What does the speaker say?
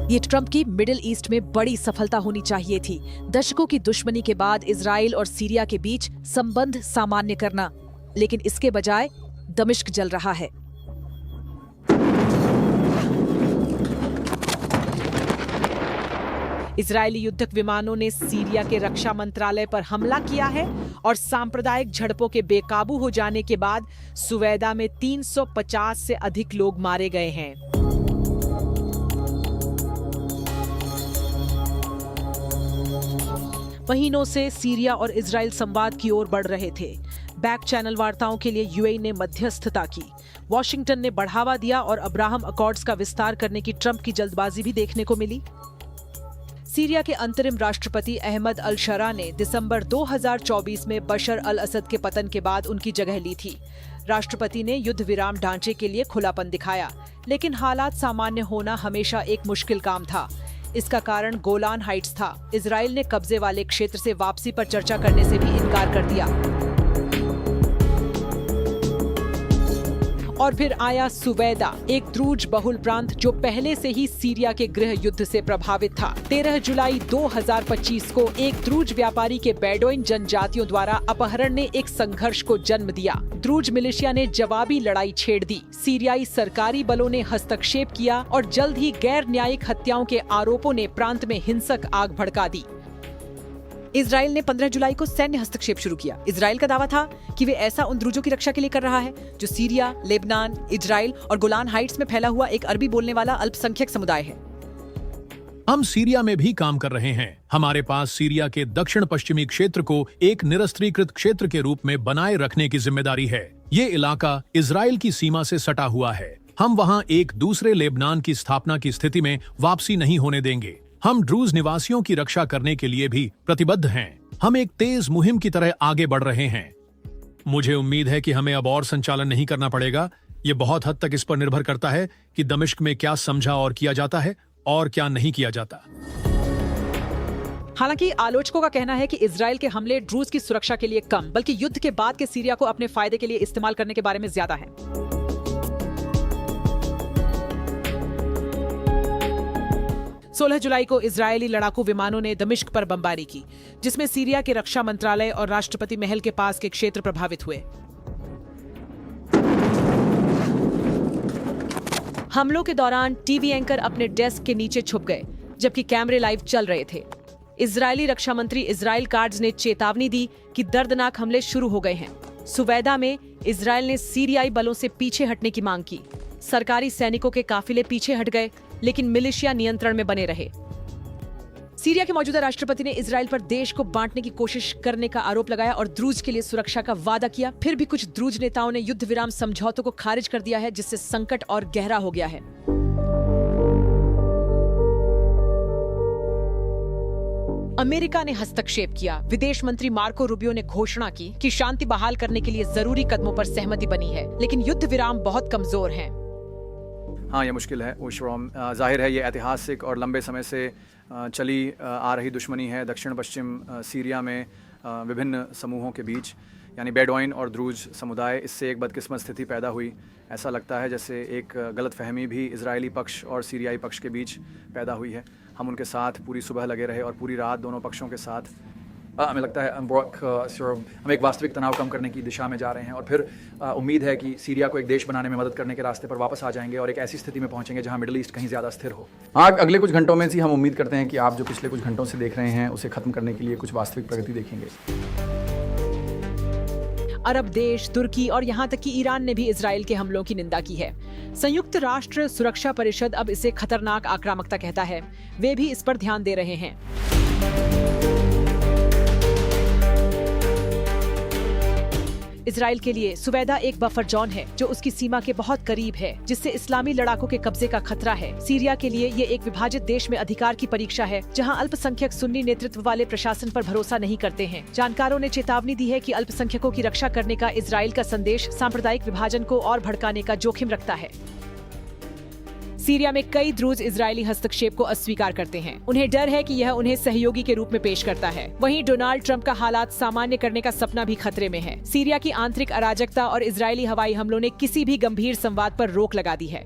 ये ट्रंप की middle east में बड़ी सफलता होनी चाहिए थी। दशकों की दुश्मनी के बाद इजराइल और सीरिया के बीच संबंध सामान्य करना, लेकिन इसके बजाय दमिश्क जल रहा है। इजरायली युद्धक विमानों ने सीरिया के रक्षा मंत्रालय पर हमला किया है और सांप्रदायिक झड़पों के बेकाबू हो जाने के बाद सुवैदा में 350 से अधिक लोग मारे गए हैं। महीनों से सीरिया और इजराइल संवाद की ओर बढ़ रहे थे। बैक चैनल वार्ताओं के लिए यूएई ने मध्यस्थता की, वॉशिंगटन ने बढ़ावा दिया और अब्राहम अकॉर्ड्स का विस्तार करने की ट्रंप की जल्दबाजी भी देखने को मिली। सीरिया के अंतरिम राष्ट्रपति अहमद अल शरा ने दिसंबर 2024 में बशर अल असद के पतन के बाद उनकी जगह ली थी। राष्ट्रपति ने युद्ध विराम ढांचे के लिए खुलापन दिखाया, लेकिन हालात सामान्य होना हमेशा एक मुश्किल काम था। इसका कारण गोलान हाइट्स था। इजराइल ने कब्जे वाले क्षेत्र से वापसी पर चर्चा करने से भी इनकार कर दिया। और फिर आया सुवैदा, एक द्रूज बहुल प्रांत जो पहले से ही सीरिया के गृह युद्ध से प्रभावित था। 13 जुलाई 2025 को एक द्रूज व्यापारी के बेडोइन जनजातियों द्वारा अपहरण ने एक संघर्ष को जन्म दिया। द्रूज मिलिशिया ने जवाबी लड़ाई छेड़ दी। सीरियाई सरकारी बलों ने हस्तक्षेप किया और जल्द ही गैर न्यायिक हत्याओं के आरोपों ने प्रांत में हिंसक आग भड़का दी। इजराइल ने 15 जुलाई को सैन्य हस्तक्षेप शुरू किया। इजराइल का दावा था कि वे ऐसा उन द्रूजों की रक्षा के लिए कर रहा है जो सीरिया, लेबनान, इजराइल और गोलान हाइट्स में फैला हुआ एक अरबी बोलने वाला अल्पसंख्यक समुदाय है। हम सीरिया में भी काम कर रहे हैं। हमारे पास सीरिया के दक्षिण पश्चिमी क्षेत्र को एक निरस्त्रीकृत क्षेत्र के रूप में बनाए रखने की जिम्मेदारी है। ये इलाका इजराइल की सीमा से सटा हुआ है। हम वहाँ एक दूसरे लेबनान की स्थापना की स्थिति में वापसी नहीं होने देंगे। हम ड्रूज निवासियों की रक्षा करने के लिए भी प्रतिबद्ध हैं। हम एक तेज मुहिम की तरह आगे बढ़ रहे हैं। मुझे उम्मीद है कि हमें अब और संचालन नहीं करना पड़ेगा। ये बहुत हद तक इस पर निर्भर करता है कि दमिश्क में क्या समझा और किया जाता है और क्या नहीं किया जाता। हालांकि आलोचकों का कहना है कि इजराइल के हमले ड्रूज की सुरक्षा के लिए कम, बल्कि युद्ध के बाद के सीरिया को अपने फायदे के लिए इस्तेमाल करने के बारे में ज्यादा है। 16 जुलाई को इजरायली लड़ाकू विमानों ने दमिश्क पर बमबारी की, जिसमें सीरिया के रक्षा मंत्रालय और राष्ट्रपति महल के पास के क्षेत्र प्रभावित हुए। हमलों के दौरान टीवी एंकर अपने डेस्क के नीचे छुप गए, जबकि कैमरे लाइव चल रहे थे। इजरायली रक्षा मंत्री इजराइल कार्ड्स ने चेतावनी दी कि दर्दनाक हमले शुरू हो गए हैं। सुवैदा में इजराइल ने सीरियाई बलों से पीछे हटने की मांग की। सरकारी सैनिकों के काफिले पीछे हट गए, लेकिन मिलिशिया नियंत्रण में बने रहे। सीरिया के मौजूदा राष्ट्रपति ने इजराइल पर देश को बांटने की कोशिश करने का आरोप लगाया और द्रूज के लिए सुरक्षा का वादा किया। फिर भी कुछ द्रूज नेताओं ने युद्ध विराम समझौतों को खारिज कर दिया है, जिससे संकट और गहरा हो गया है। अमेरिका ने हस्तक्षेप किया। विदेश मंत्री मार्को रूबियो ने घोषणा की कि शांति बहाल करने के लिए जरूरी कदमों पर सहमति बनी है, लेकिन युद्ध विराम बहुत कमजोर है। हाँ, ये मुश्किल है। जाहिर है ये ऐतिहासिक और लंबे समय से चली आ रही दुश्मनी है। दक्षिण पश्चिम सीरिया में विभिन्न समूहों के बीच, यानी बेडोइन और द्रूज समुदाय, इससे एक बदकिस्मत स्थिति पैदा हुई। ऐसा लगता है जैसे एक गलतफहमी भी इजरायली पक्ष और सीरियाई पक्ष के बीच पैदा हुई है। हम उनके साथ पूरी सुबह लगे रहे और पूरी रात दोनों पक्षों के साथ। हमें लगता है हम एक वास्तविक तनाव कम करने की दिशा में जा रहे हैं और फिर उम्मीद है कि सीरिया को एक देश बनाने में मदद करने के रास्ते पर वापस आ जाएंगे और एक ऐसी स्थिति में पहुंचेंगे जहां मिडिल ईस्ट कहीं ज़्यादा स्थिर हो। अगले कुछ घंटों में ही हम उम्मीद करते हैं कि आप जो पिछले कुछ घंटों से देख रहे हैं उसे खत्म करने के लिए कुछ वास्तविक प्रगति देखेंगे। अरब देश, तुर्की और यहाँ तक कि ईरान ने भी इजराइल के हमलों की निंदा की है। संयुक्त राष्ट्र सुरक्षा परिषद अब इसे खतरनाक आक्रामकता कहता है। वे भी इस पर ध्यान दे रहे हैं। इजराइल के लिए सुवैदा एक बफर जोन है जो उसकी सीमा के बहुत करीब है, जिससे इस्लामी लड़ाकों के कब्जे का खतरा है। सीरिया के लिए ये एक विभाजित देश में अधिकार की परीक्षा है, जहां अल्पसंख्यक सुन्नी नेतृत्व वाले प्रशासन पर भरोसा नहीं करते हैं। जानकारों ने चेतावनी दी है कि अल्पसंख्यकों की रक्षा करने का इजराइल का संदेश सांप्रदायिक विभाजन को और भड़काने का जोखिम रखता है। सीरिया में कई द्रूज इजरायली हस्तक्षेप को अस्वीकार करते हैं। उन्हें डर है कि यह उन्हें सहयोगी के रूप में पेश करता है। वहीं डोनाल्ड ट्रंप का हालात सामान्य करने का सपना भी खतरे में है। सीरिया की आंतरिक अराजकता और इजरायली हवाई हमलों ने किसी भी गंभीर संवाद पर रोक लगा दी है।